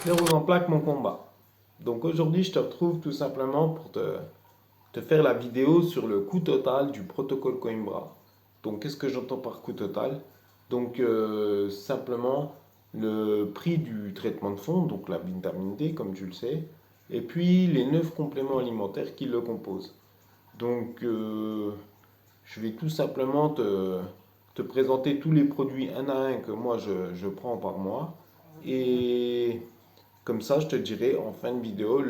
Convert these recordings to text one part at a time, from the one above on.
Sclérose en plaques, mon combat. Donc aujourd'hui, je te retrouve tout simplement pour te faire la vidéo sur le coût total du protocole Coimbra. Donc qu'est-ce que j'entends par coût total? Donc simplement le prix du traitement de fond, donc la vitamine D comme tu le sais, et puis les 9 compléments alimentaires qui le composent. Donc je vais tout simplement te présenter tous les produits un à un que moi je prends par mois. Et comme ça, je te dirai en fin de vidéo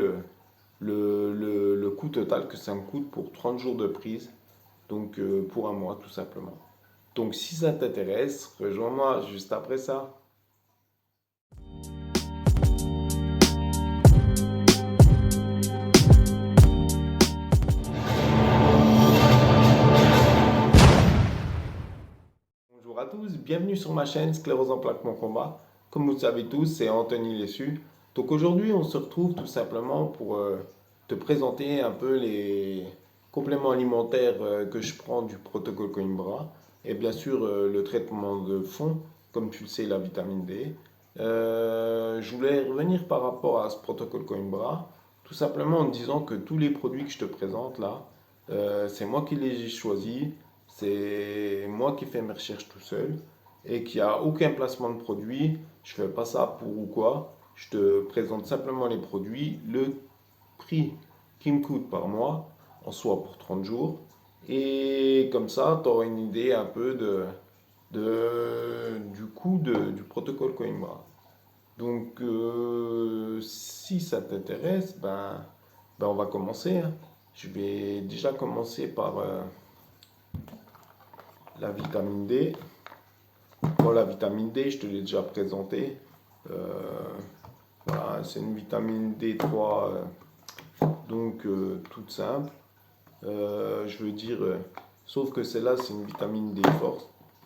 le coût total que ça me coûte pour 30 jours de prise, donc pour un mois tout simplement. Donc si ça t'intéresse, rejoins-moi juste après ça. Bonjour à tous, bienvenue sur ma chaîne Sclérose en plaques mon combat. Comme vous le savez tous, c'est Anthony Lessu. Donc aujourd'hui, on se retrouve tout simplement pour te présenter un peu les compléments alimentaires que je prends du protocole Coimbra. Et bien sûr, le traitement de fond, comme tu le sais, la vitamine D. Je voulais revenir par rapport à ce protocole Coimbra, tout simplement en disant que tous les produits que je te présente là, c'est moi qui les ai choisis. C'est moi qui fais mes recherches tout seul et qui a aucun placement de produit. Je fais pas ça pour ou quoi. Je te présente simplement les produits, le prix qui me coûte par mois, en soit pour 30 jours. Et comme ça, tu auras une idée un peu du coût du protocole Coimbra. Donc, si ça t'intéresse, ben on va commencer, hein. Je vais déjà commencer par la vitamine D. Bon, la vitamine D, je te l'ai déjà présenté. Voilà, c'est une vitamine D3, donc toute simple. Je veux dire, sauf que celle-là, c'est une vitamine D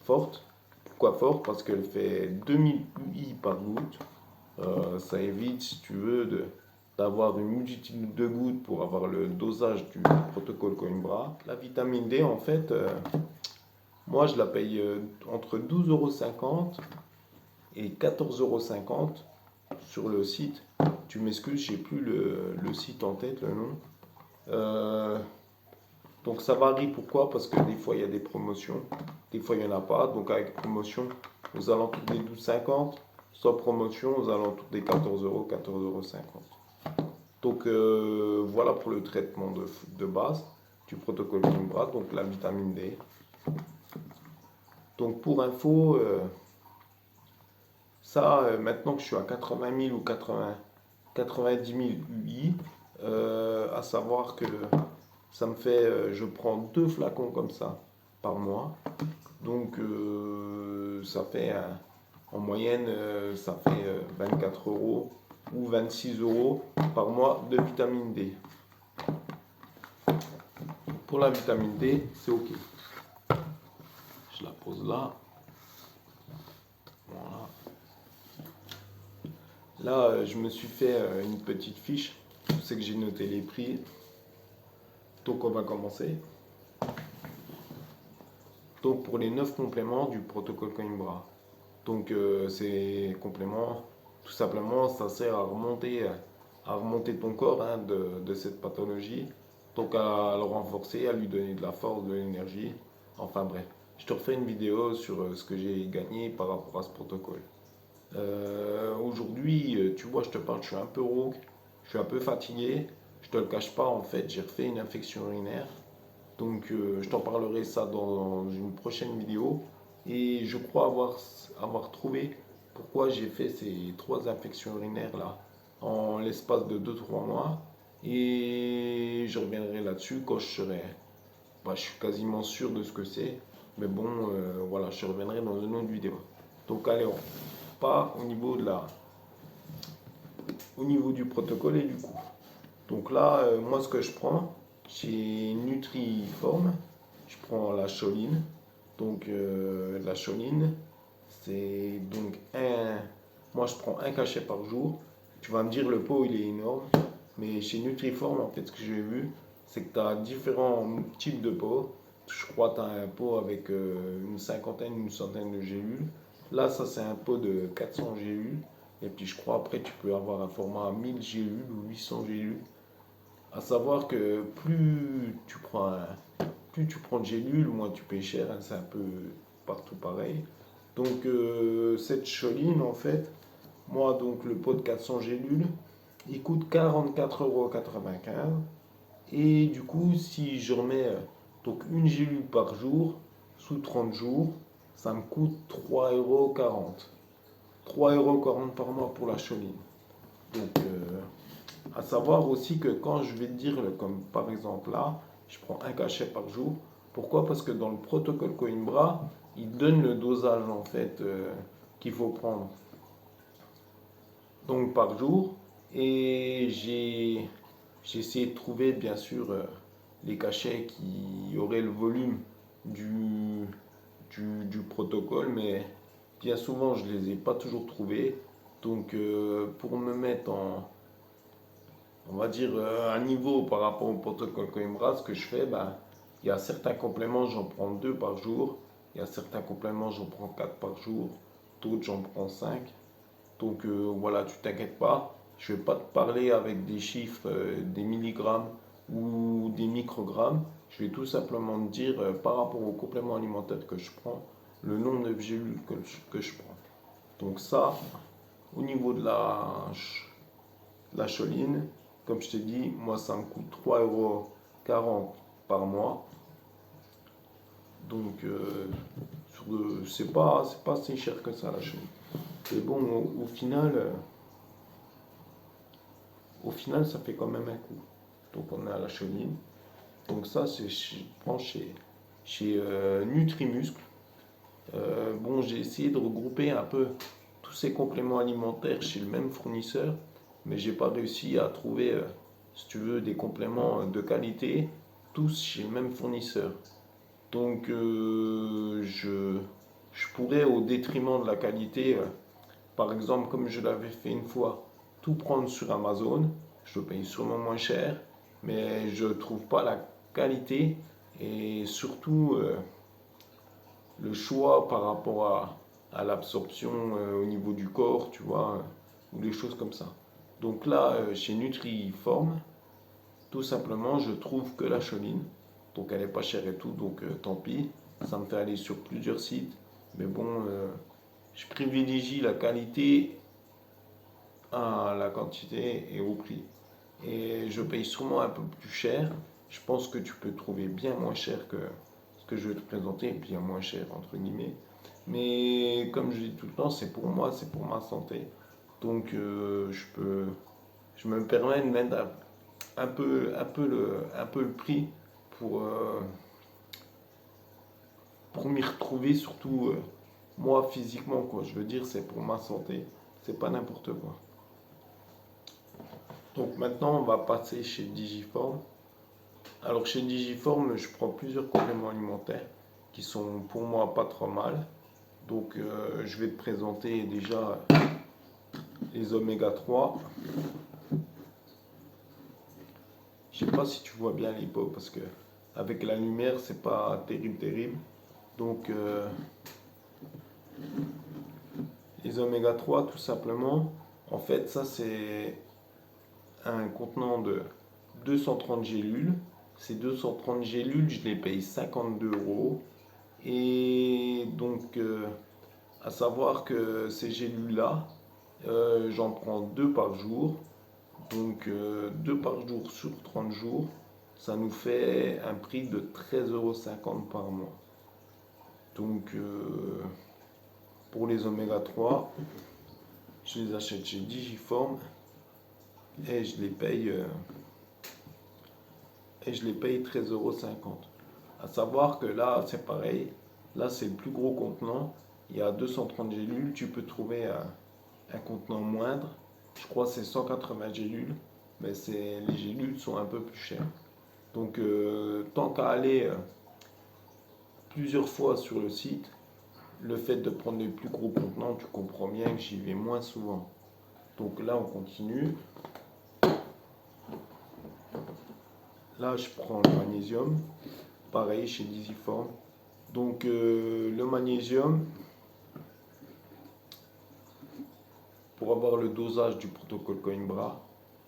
forte. Pourquoi forte? Parce qu'elle fait 2000 UI par goutte. Ça évite, si tu veux, d'avoir une multitude de gouttes pour avoir le dosage du protocole Coimbra. La vitamine D, en fait, moi, je la paye entre 12,50 € et 14,50 € sur le site. Tu m'excuses, j'ai plus le site en tête, le nom. Euh, donc ça varie, pourquoi? Parce que des fois il y a des promotions, des fois il n'y en a pas. Donc avec promotion aux alentours des 12,50, soit promotion aux alentours des 14 €, 14,50 €. Donc voilà pour le traitement de base du protocole Coimbra, donc la vitamine D. Donc pour info, ça, maintenant que je suis à 80 000 ou 90 000 UI, à savoir que ça me fait, je prends 2 flacons comme ça par mois. Donc ça fait en moyenne, ça fait 24 € ou 26 € par mois de vitamine D. Pour la vitamine D, c'est OK. Je la pose là. Voilà. Là, je me suis fait une petite fiche. Je sais que j'ai noté les prix. Donc, on va commencer. Donc, pour les 9 compléments du protocole Coimbra. Donc, ces compléments, tout simplement, ça sert à remonter ton corps, hein, de cette pathologie. Donc, à le renforcer, à lui donner de la force, de l'énergie. Enfin, bref. Je te refais une vidéo sur ce que j'ai gagné par rapport à ce protocole. Aujourd'hui, tu vois, je te parle, je suis un peu rauque, je suis un peu fatigué. Je te le cache pas, en fait, j'ai refait une infection urinaire. Donc, je t'en parlerai ça dans une prochaine vidéo. Et je crois avoir trouvé pourquoi j'ai fait ces 3 infections urinaires là en l'espace de 2 3 mois. Et je reviendrai là-dessus quand je serai. Je suis quasiment sûr de ce que c'est. Mais bon, voilà, je reviendrai dans une autre vidéo. Donc, allez, on part au niveau du protocole et du coût. Donc là, moi, ce que je prends, c'est Nutriform. Je prends la choline. Donc, la choline, c'est donc moi, je prends un cachet par jour. Tu vas me dire, le pot, il est énorme. Mais chez Nutriform, en fait, ce que j'ai vu, c'est que tu as différents types de pots. Je crois que tu as un pot avec une cinquantaine, une centaine de gélules. Là, ça, c'est un pot de 400 gélules. Et puis, je crois, après, tu peux avoir un format à 1000 gélules ou 800 gélules. À savoir que plus tu prends de gélules, moins tu payes cher, hein, c'est un peu partout pareil. Donc cette choline, en fait, moi, donc le pot de 400 gélules, il coûte 44,95 €. Et du coup, si je remets donc une gélule par jour, sous 30 jours, ça me coûte 3,40 €. 3,40 € par mois pour la choline. Donc, à savoir aussi que quand je vais te dire, comme par exemple là, je prends un cachet par jour. Pourquoi? Parce que dans le protocole Coimbra, il donne le dosage en fait qu'il faut prendre. Donc par jour. Et j'ai essayé de trouver bien sûr les cachets qui auraient le volume du protocole, mais bien souvent je ne les ai pas toujours trouvés. Donc pour me mettre on va dire, un niveau par rapport au protocole Coimbra, ce que je fais, ben, il y a certains compléments, j'en prends 2 par jour. Il y a certains compléments, j'en prends 4 par jour. D'autres, j'en prends 5. Donc voilà, tu t'inquiètes pas. Je ne vais pas te parler avec des chiffres, des milligrammes ou des microgrammes. Je vais tout simplement te dire, par rapport aux compléments alimentaires que je prends, le nombre de gélules que je prends. Donc ça, au niveau de la choline, comme je t'ai dit, moi ça me coûte 3,40 € par mois. Donc c'est pas si cher que ça la choline. Mais bon, au final, ça fait quand même un coup. Donc on a la choline. Donc ça, je prends chez Nutrimuscle. Bon, j'ai essayé de regrouper un peu tous ces compléments alimentaires chez le même fournisseur, mais j'ai pas réussi à trouver, si tu veux, des compléments de qualité, tous chez le même fournisseur. Donc je pourrais, au détriment de la qualité, par exemple, comme je l'avais fait une fois, tout prendre sur Amazon. Je paye sûrement moins cher, mais je ne trouve pas la qualité et surtout le choix par rapport à l'absorption au niveau du corps, tu vois, ou des choses comme ça. Donc là, chez Nutriform, tout simplement, je trouve que la choline, donc elle est pas chère et tout, donc tant pis, ça me fait aller sur plusieurs sites, mais bon, je privilégie la qualité à la quantité et au prix. Et je paye sûrement un peu plus cher. Je pense que tu peux trouver bien moins cher que ce que je vais te présenter, bien moins cher entre guillemets. Mais comme je dis tout le temps, c'est pour moi, c'est pour ma santé. Donc je me permets de mettre un peu le prix pour, euh, pour m'y retrouver, surtout moi physiquement quoi. Je veux dire, c'est pour ma santé, c'est pas n'importe quoi. Donc maintenant, on va passer chez Digiform. Alors chez Digiform, je prends plusieurs compléments alimentaires qui sont pour moi pas trop mal. Donc je vais te présenter déjà les oméga 3. Je sais pas si tu vois bien les pots parce que avec la lumière, c'est pas terrible. Donc les oméga 3 tout simplement, en fait ça c'est un contenant de 230 gélules. Ces 230 gélules, je les paye 52 euros. Et donc, à savoir que ces gélules-là, j'en prends 2 par jour. Donc, 2 par jour sur 30 jours, ça nous fait un prix de 13,50 € par mois. Donc, pour les oméga 3, je les achète chez Digiform et je les paye 13,50 €. À savoir que là, c'est pareil. Là, c'est le plus gros contenant. Il y a 230 gélules. Tu peux trouver un contenant moindre. Je crois que c'est 180 gélules. Mais les gélules sont un peu plus chères. Donc, tant qu'à aller plusieurs fois sur le site, le fait de prendre les plus gros contenants, tu comprends bien que j'y vais moins souvent. Donc là, on continue. Là, je prends le magnésium, pareil chez Disiform. Donc, le magnésium, pour avoir le dosage du protocole Coimbra,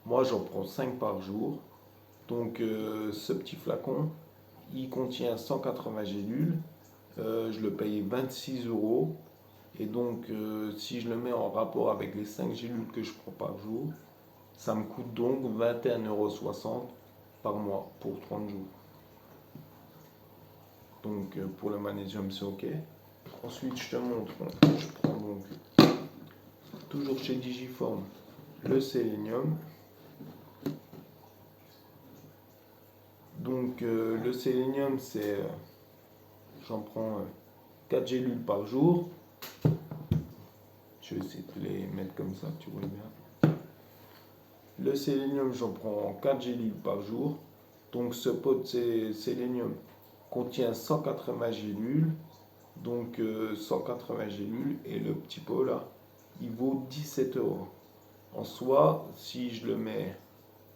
moi j'en prends 5 par jour. Donc, ce petit flacon, il contient 180 gélules. Je le paye 26 euros. Et donc, si je le mets en rapport avec les 5 gélules que je prends par jour, ça me coûte donc 21,60 € par mois pour 30 jours. Donc, pour le magnésium, c'est OK. Ensuite, je te montre, je prends donc toujours chez Digiform le sélénium. Donc, le sélénium, j'en prends 4 gélules par jour. Je vais essayer de les mettre comme ça, tu vois bien. Le sélénium, j'en prends 4 gélules par jour. Donc ce pot de sélénium contient 180 gélules. Donc 180 gélules. Et le petit pot là, il vaut 17 euros. En soi, si je le mets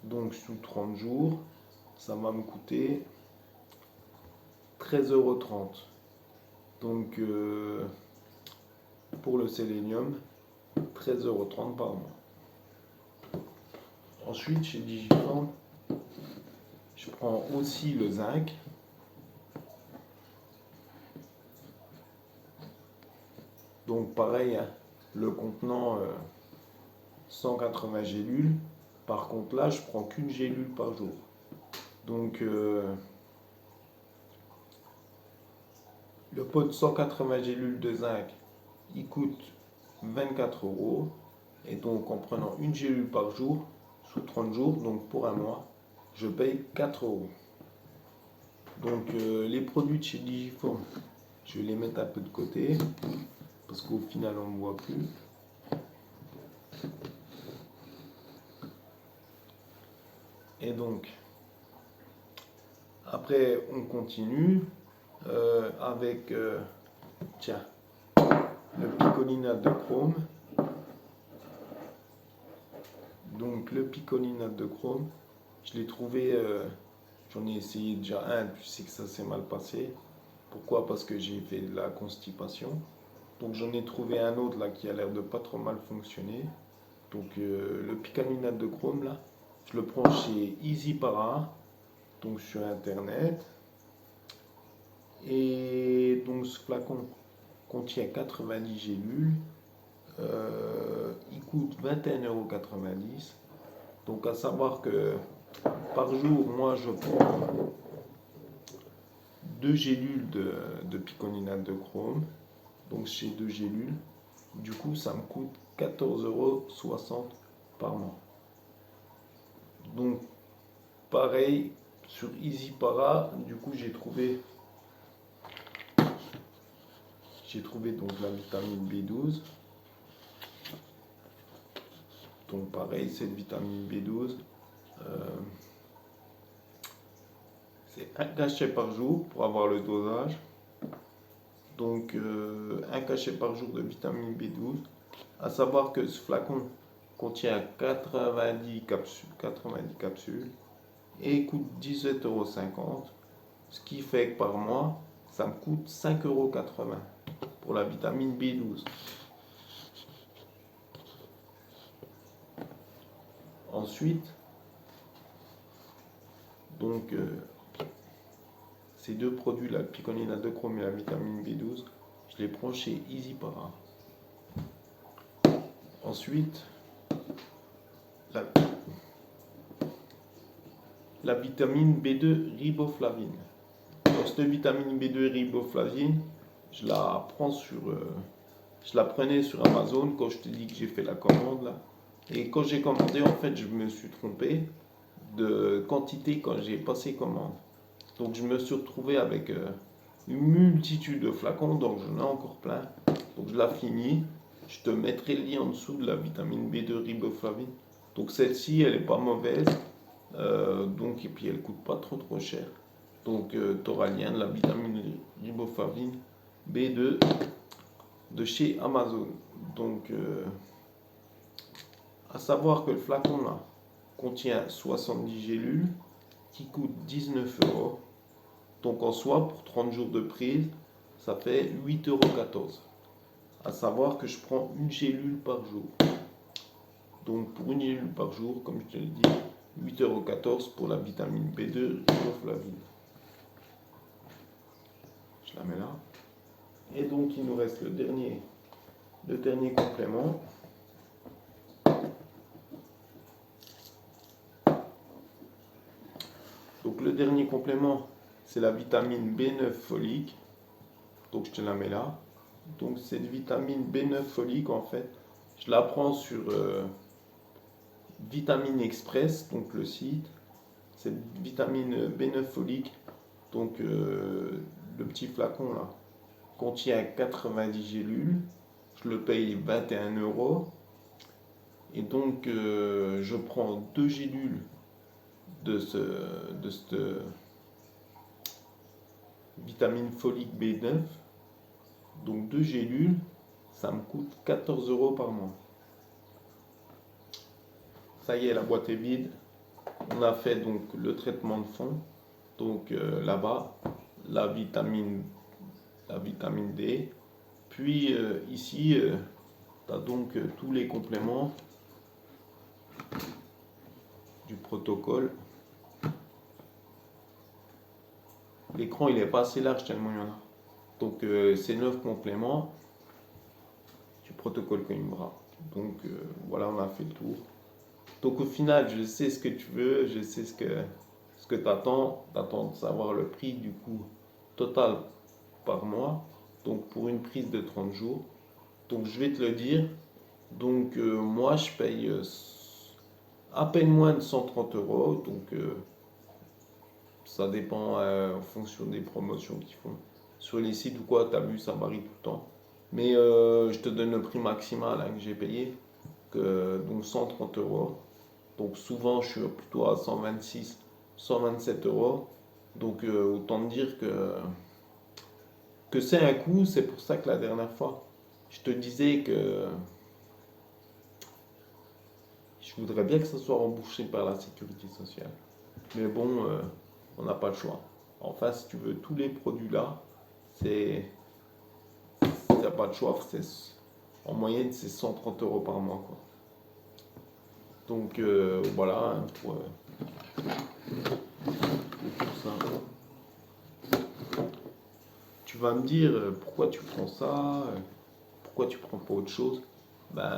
donc sous 30 jours, ça va me coûter 13,30 €. Donc pour le sélénium, 13,30 € par mois. Ensuite, chez Digiform, je prends aussi le zinc. Donc pareil, hein, le contenant 180 gélules. Par contre là, je prends qu'une gélule par jour. Donc le pot de 180 gélules de zinc, il coûte 24 euros. Et donc en prenant une gélule par jour, sous 30 jours, donc pour un mois, je paye 4 euros. Donc les produits de chez Digiform, je vais les mettre un peu de côté, parce qu'au final on ne voit plus. Et donc, après on continue avec, tiens, le picolinate de chrome. Donc le picolinate de chrome, je l'ai trouvé, j'en ai essayé déjà un, tu sais que ça s'est mal passé. Pourquoi? Parce que j'ai fait de la constipation. Donc j'en ai trouvé un autre là qui a l'air de pas trop mal fonctionner. Donc le picolinate de chrome là, je le prends chez EasyPara, donc sur internet. Et donc ce flacon contient 90 gélules. Il coûte 21,90 €. Donc à savoir que par jour, moi je prends 2 gélules de picolinate de chrome. Donc chez 2 gélules, du coup ça me coûte 14,60 € par mois. Donc pareil sur EasyPara, du coup j'ai trouvé donc la vitamine B12. Donc pareil, cette vitamine B12, c'est un cachet par jour pour avoir le dosage. Donc un cachet par jour de vitamine B12. À savoir que ce flacon contient 90 capsules et coûte 17,50 €. Ce qui fait que par mois, ça me coûte 5,80 € pour la vitamine B12. Ensuite, donc ces deux produits là, le picolinate de chrome et la vitamine B12, je les prends chez EasyPara. Ensuite, la vitamine B2 riboflavine. Donc cette vitamine B2 riboflavine, je la prenais sur Amazon quand je te dis que j'ai fait la commande là. Et quand j'ai commandé, en fait, je me suis trompé de quantité quand j'ai passé commande. Donc je me suis retrouvé avec une multitude de flacons, donc j'en ai encore plein. Donc je la finis. Je te mettrai le lien en dessous de la vitamine B2 riboflavine. Donc celle-ci, elle n'est pas mauvaise. Donc, et puis elle coûte pas trop cher. Donc tu auras le lien de la vitamine riboflavine B2 de chez Amazon. Donc à savoir que le flacon là contient 70 gélules. qui coûte 19 euros. Donc en soi, pour 30 jours de prise, ça fait 8,14 euros. À savoir que je prends une gélule par jour. Donc pour une gélule par jour, comme je te l'ai dit, 8,14 € pour la vitamine B2 riboflavine. Je la mets là. Et donc il nous reste le dernier complément. Donc le dernier complément, c'est la vitamine B9 folique. Donc je te la mets là. Donc cette vitamine B9 folique, en fait, je la prends sur Vitamine Express, donc le site. Cette vitamine B9 folique, donc le petit flacon là, contient 90 gélules. Je le paye 21 euros. Et donc je prends 2 gélules de cette vitamine folique B9. Donc 2 gélules, ça me coûte 14 euros par mois. Ça y est, la boîte est vide. On a fait donc le traitement de fond. Donc là-bas, la vitamine D. Puis ici, tu as donc tous les compléments du protocole. L'écran il est pas assez large tellement il y en a. Donc c'est 9 compléments du protocole Coimbra. Donc voilà, on a fait le tour. Donc au final, je sais ce que tu veux, je sais ce que tu attends. Tu attends de savoir le prix du coût total par mois. Donc pour une prise de 30 jours. Donc je vais te le dire. Donc moi je paye à peine moins de 130 euros. Donc ça dépend en fonction des promotions qu'ils font. Sur les sites ou quoi, tu as vu, ça varie tout le temps. Mais je te donne le prix maximal que j'ai payé. Donc 130 euros. Donc souvent je suis plutôt à 126, 127 euros. Donc autant te dire que c'est un coût. C'est pour ça que la dernière fois, je te disais que je voudrais bien que ça soit remboursé par la sécurité sociale. Mais bon, on n'a pas le choix. Enfin, si tu veux tous les produits là, c'est t'as pas de choix. En moyenne, c'est 130 euros par mois, quoi. Donc voilà, hein, pour ça. Tu vas me dire pourquoi tu prends ça, pourquoi tu prends pas autre chose. Ben,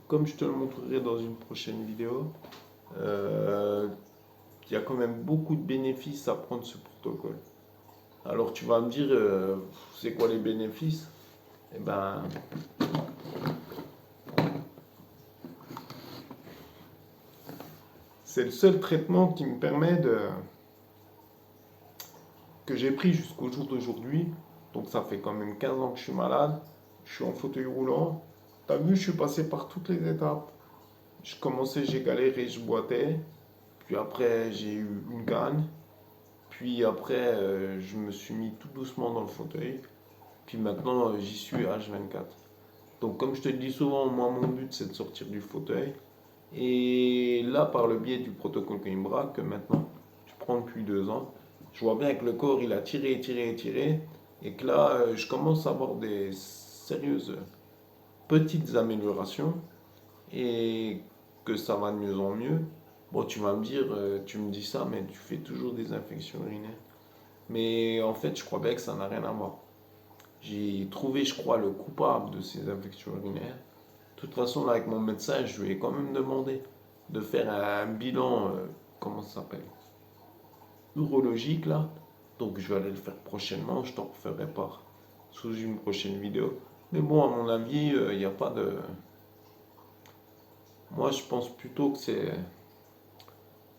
comme je te le montrerai dans une prochaine vidéo, il y a quand même beaucoup de bénéfices à prendre ce protocole. Alors tu vas me dire, c'est quoi les bénéfices? Eh ben, c'est le seul traitement qui me permet que j'ai pris jusqu'au jour d'aujourd'hui. Donc ça fait quand même 15 ans que je suis malade. Je suis en fauteuil roulant. T'as vu, je suis passé par toutes les étapes. Je commençais, j'ai galéré, je boitais. Puis après, j'ai eu une canne. Puis après, je me suis mis tout doucement dans le fauteuil. Puis maintenant, j'y suis H24. Donc comme je te le dis souvent, moi mon but c'est de sortir du fauteuil. Et là, par le biais du protocole Coimbra, que maintenant je prends depuis 2 ans, je vois bien que le corps il a tiré, tiré, tiré. Et que là, je commence à avoir des sérieuses petites améliorations. Et que ça va de mieux en mieux. Bon, tu vas me dire, tu me dis ça, mais tu fais toujours des infections urinaires. Mais en fait, je crois bien que ça n'a rien à voir. J'ai trouvé, je crois, le coupable de ces infections urinaires. De toute façon, là, avec mon médecin, je lui ai quand même demandé de faire un bilan, comment ça s'appelle? Urologique, là. Donc, je vais aller le faire prochainement. Je t'en referai part sous une prochaine vidéo. Mais bon, à mon avis, il n'y a pas de. Moi, je pense plutôt que c'est.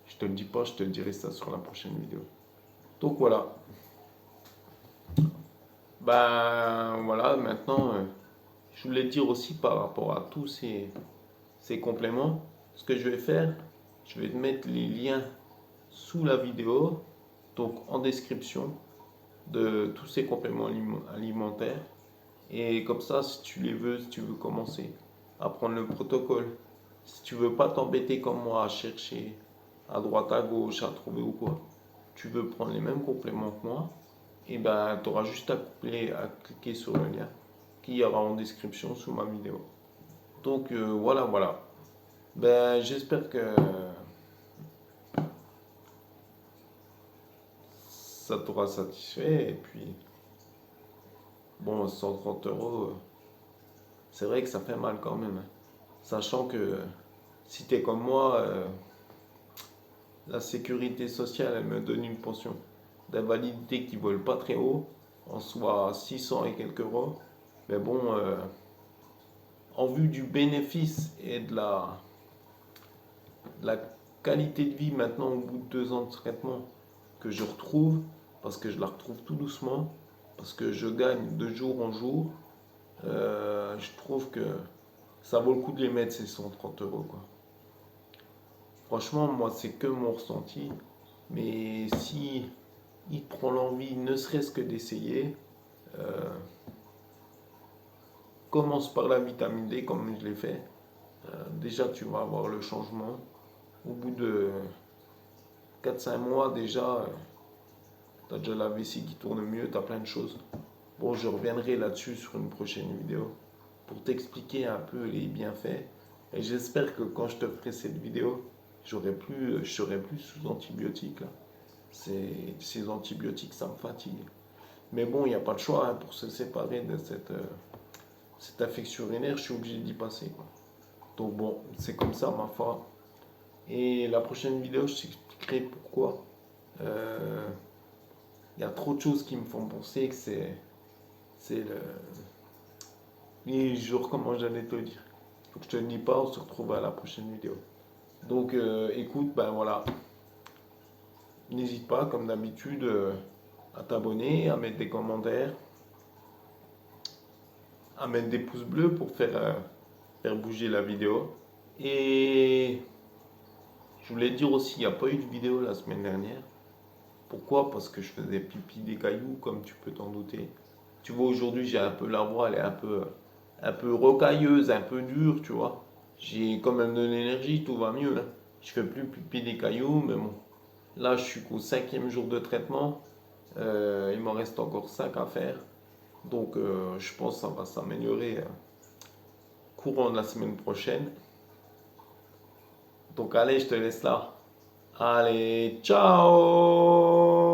Je te le dis pas, je te le dirai ça sur la prochaine vidéo. Donc voilà. Ben voilà, maintenant, je voulais dire aussi par rapport à tous ces compléments, ce que je vais faire, je vais te mettre les liens sous la vidéo, donc en description de tous ces compléments alimentaires. Et comme ça, si tu les veux, si tu veux commencer à prendre le protocole, si tu veux pas t'embêter comme moi à chercher à droite à gauche à trouver ou quoi, tu veux prendre les mêmes compléments que moi, et ben tu auras juste à cliquer sur le lien qui y aura en description sous ma vidéo. Donc voilà, voilà. Ben j'espère que ça t'aura satisfait. Et puis bon, 130 euros, c'est vrai que ça fait mal quand même, hein. Sachant que si tu es comme moi, la sécurité sociale, elle me donne une pension d'invalidité qui ne vole pas très haut, en soit 600 et quelques euros. Mais bon, en vue du bénéfice et de la qualité de vie maintenant au bout de 2 ans de traitement que je retrouve, parce que je la retrouve tout doucement, parce que je gagne de jour en jour, je trouve que ça vaut le coup de les mettre ces 130 euros, quoi. Franchement, moi, c'est que mon ressenti. Mais si il prend l'envie, ne serait-ce que d'essayer, euh, commence par la vitamine D comme je l'ai fait. Déjà, tu vas avoir le changement. Au bout de 4 5 mois, déjà, tu as déjà la vessie qui tourne mieux, tu as plein de choses. Bon, je reviendrai là-dessus sur une prochaine vidéo pour t'expliquer un peu les bienfaits. Et j'espère que quand je te ferai cette vidéo, je serai plus sous antibiotiques là. Ces antibiotiques, ça me fatigue. Mais bon, il n'y a pas de choix, hein, pour se séparer de cette affection urinaire, je suis obligé d'y passer, quoi. Donc bon, c'est comme ça, ma foi. Et la prochaine vidéo, je t'expliquerai pourquoi. Euh, Il y a trop de choses qui me font penser que c'est les jours, comment j'allais te le dire. Faut que je te le dis pas, on se retrouve à la prochaine vidéo. Donc écoute, ben voilà. N'hésite pas, comme d'habitude, à t'abonner, à mettre des commentaires, à mettre des pouces bleus pour faire bouger la vidéo. Et je voulais te dire aussi, il n'y a pas eu de vidéo la semaine dernière. Pourquoi? Parce que je faisais pipi des cailloux, comme tu peux t'en douter. Tu vois, aujourd'hui, j'ai un peu la voix, elle est un peu rocailleuse, un peu dure, tu vois. J'ai quand même de l'énergie, tout va mieux, hein. Je fais plus pipi des cailloux, mais bon. Là, je suis qu'au 5e jour de traitement. Il m'en reste encore 5 à faire. Donc, je pense que ça va s'améliorer courant de la semaine prochaine. Donc, allez, je te laisse là. Allez, ciao!